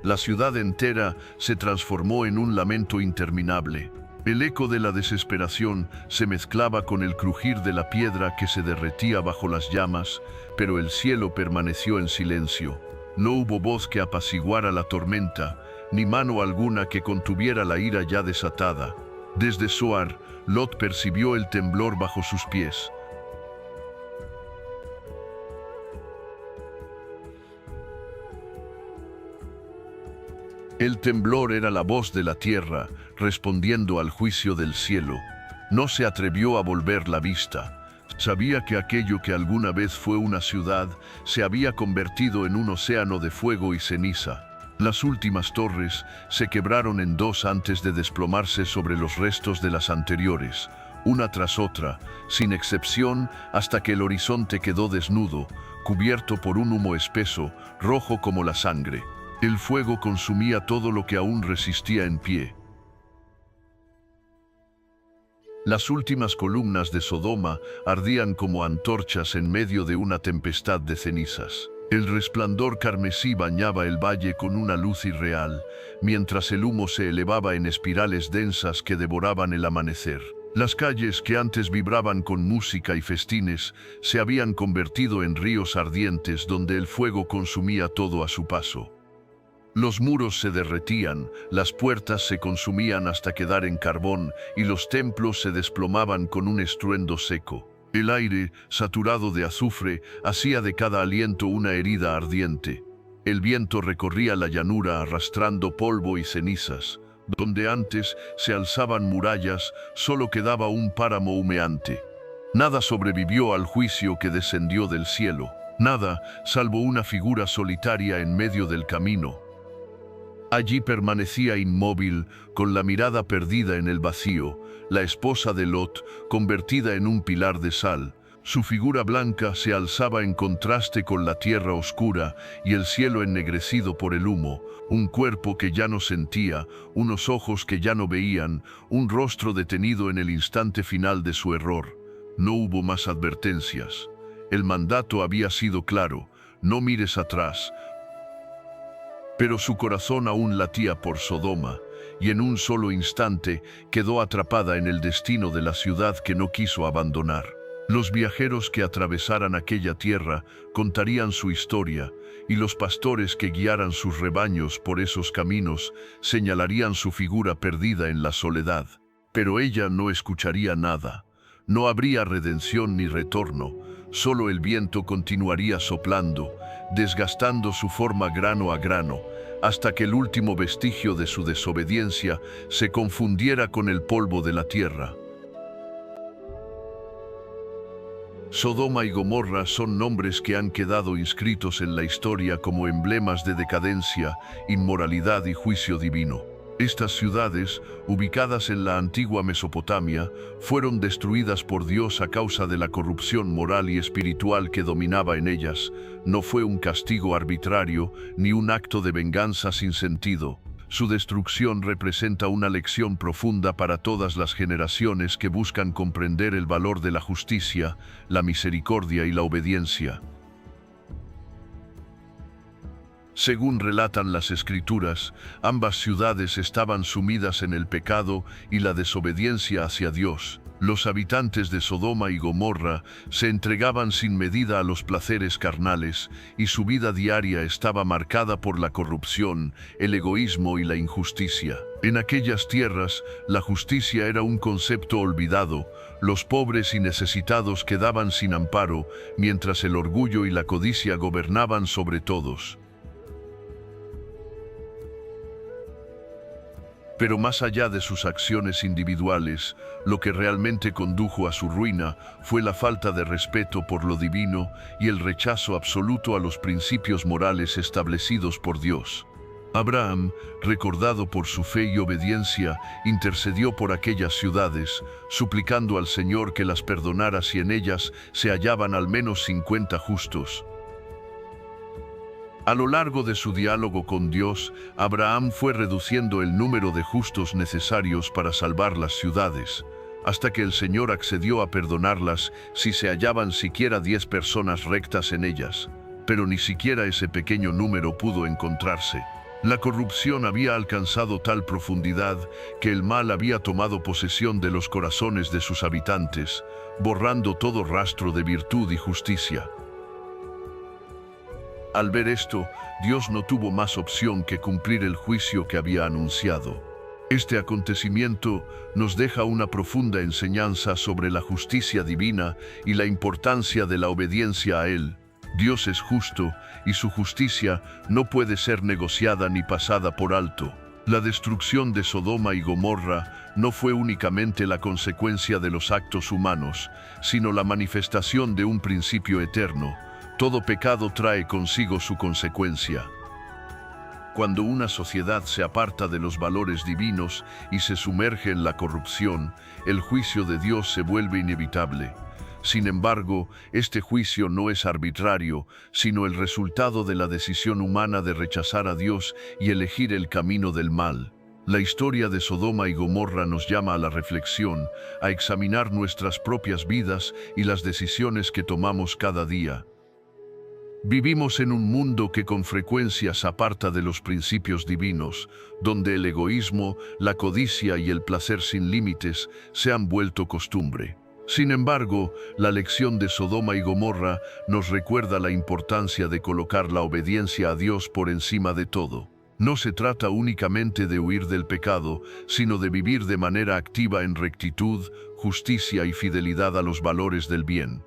La ciudad entera se transformó en un lamento interminable. El eco de la desesperación se mezclaba con el crujir de la piedra que se derretía bajo las llamas, pero el cielo permaneció en silencio. No hubo voz que apaciguara la tormenta, ni mano alguna que contuviera la ira ya desatada. Desde Zoar, Lot percibió el temblor bajo sus pies. El temblor era la voz de la tierra, respondiendo al juicio del cielo. No se atrevió a volver la vista. Sabía que aquello que alguna vez fue una ciudad se había convertido en un océano de fuego y ceniza. Las últimas torres se quebraron en dos antes de desplomarse sobre los restos de las anteriores, una tras otra, sin excepción, hasta que el horizonte quedó desnudo, cubierto por un humo espeso, rojo como la sangre. El fuego consumía todo lo que aún resistía en pie. Las últimas columnas de Sodoma ardían como antorchas en medio de una tempestad de cenizas. El resplandor carmesí bañaba el valle con una luz irreal, mientras el humo se elevaba en espirales densas que devoraban el amanecer. Las calles que antes vibraban con música y festines se habían convertido en ríos ardientes donde el fuego consumía todo a su paso. Los muros se derretían, las puertas se consumían hasta quedar en carbón y los templos se desplomaban con un estruendo seco. El aire, saturado de azufre, hacía de cada aliento una herida ardiente. El viento recorría la llanura arrastrando polvo y cenizas. Donde antes se alzaban murallas, solo quedaba un páramo humeante. Nada sobrevivió al juicio que descendió del cielo. Nada, salvo una figura solitaria en medio del camino. Allí permanecía inmóvil, con la mirada perdida en el vacío, la esposa de Lot, convertida en un pilar de sal. Su figura blanca se alzaba en contraste con la tierra oscura y el cielo ennegrecido por el humo, un cuerpo que ya no sentía, unos ojos que ya no veían, un rostro detenido en el instante final de su error. No hubo más advertencias. El mandato había sido claro: no mires atrás. Pero su corazón aún latía por Sodoma, y en un solo instante quedó atrapada en el destino de la ciudad que no quiso abandonar. Los viajeros que atravesaran aquella tierra contarían su historia, y los pastores que guiaran sus rebaños por esos caminos señalarían su figura perdida en la soledad. Pero ella no escucharía nada. No habría redención ni retorno, solo el viento continuaría soplando, desgastando su forma grano a grano, hasta que el último vestigio de su desobediencia se confundiera con el polvo de la tierra. Sodoma y Gomorra son nombres que han quedado inscritos en la historia como emblemas de decadencia, inmoralidad y juicio divino. Estas ciudades, ubicadas en la antigua Mesopotamia, fueron destruidas por Dios a causa de la corrupción moral y espiritual que dominaba en ellas. No fue un castigo arbitrario ni un acto de venganza sin sentido. Su destrucción representa una lección profunda para todas las generaciones que buscan comprender el valor de la justicia, la misericordia y la obediencia. Según relatan las Escrituras, ambas ciudades estaban sumidas en el pecado y la desobediencia hacia Dios. Los habitantes de Sodoma y Gomorra se entregaban sin medida a los placeres carnales y su vida diaria estaba marcada por la corrupción, el egoísmo y la injusticia. En aquellas tierras, la justicia era un concepto olvidado. Los pobres y necesitados quedaban sin amparo, mientras el orgullo y la codicia gobernaban sobre todos. Pero más allá de sus acciones individuales, lo que realmente condujo a su ruina fue la falta de respeto por lo divino y el rechazo absoluto a los principios morales establecidos por Dios. Abraham, recordado por su fe y obediencia, intercedió por aquellas ciudades, suplicando al Señor que las perdonara si en ellas se hallaban al menos 50 justos. A lo largo de su diálogo con Dios, Abraham fue reduciendo el número de justos necesarios para salvar las ciudades, hasta que el Señor accedió a perdonarlas si se hallaban siquiera 10 personas rectas en ellas. Pero ni siquiera ese pequeño número pudo encontrarse. La corrupción había alcanzado tal profundidad que el mal había tomado posesión de los corazones de sus habitantes, borrando todo rastro de virtud y justicia. Al ver esto, Dios no tuvo más opción que cumplir el juicio que había anunciado. Este acontecimiento nos deja una profunda enseñanza sobre la justicia divina y la importancia de la obediencia a Él. Dios es justo y su justicia no puede ser negociada ni pasada por alto. La destrucción de Sodoma y Gomorra no fue únicamente la consecuencia de los actos humanos, sino la manifestación de un principio eterno. Todo pecado trae consigo su consecuencia. Cuando una sociedad se aparta de los valores divinos y se sumerge en la corrupción, el juicio de Dios se vuelve inevitable. Sin embargo, este juicio no es arbitrario, sino el resultado de la decisión humana de rechazar a Dios y elegir el camino del mal. La historia de Sodoma y Gomorra nos llama a la reflexión, a examinar nuestras propias vidas y las decisiones que tomamos cada día. Vivimos en un mundo que con frecuencia se aparta de los principios divinos, donde el egoísmo, la codicia y el placer sin límites se han vuelto costumbre. Sin embargo, la lección de Sodoma y Gomorra nos recuerda la importancia de colocar la obediencia a Dios por encima de todo. No se trata únicamente de huir del pecado, sino de vivir de manera activa en rectitud, justicia y fidelidad a los valores del bien.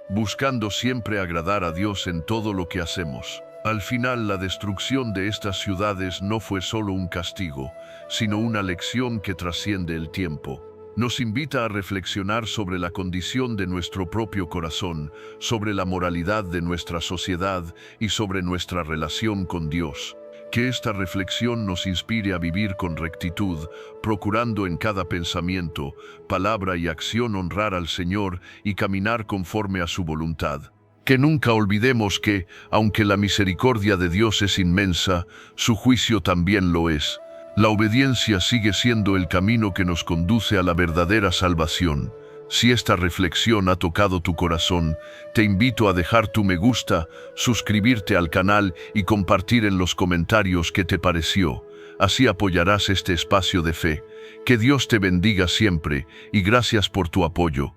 Buscando siempre agradar a Dios en todo lo que hacemos. Al final, la destrucción de estas ciudades no fue solo un castigo, sino una lección que trasciende el tiempo. Nos invita a reflexionar sobre la condición de nuestro propio corazón, sobre la moralidad de nuestra sociedad y sobre nuestra relación con Dios. Que esta reflexión nos inspire a vivir con rectitud, procurando en cada pensamiento, palabra y acción honrar al Señor y caminar conforme a su voluntad. Que nunca olvidemos que, aunque la misericordia de Dios es inmensa, su juicio también lo es. La obediencia sigue siendo el camino que nos conduce a la verdadera salvación. Si esta reflexión ha tocado tu corazón, te invito a dejar tu me gusta, suscribirte al canal y compartir en los comentarios qué te pareció. Así apoyarás este espacio de fe. Que Dios te bendiga siempre y gracias por tu apoyo.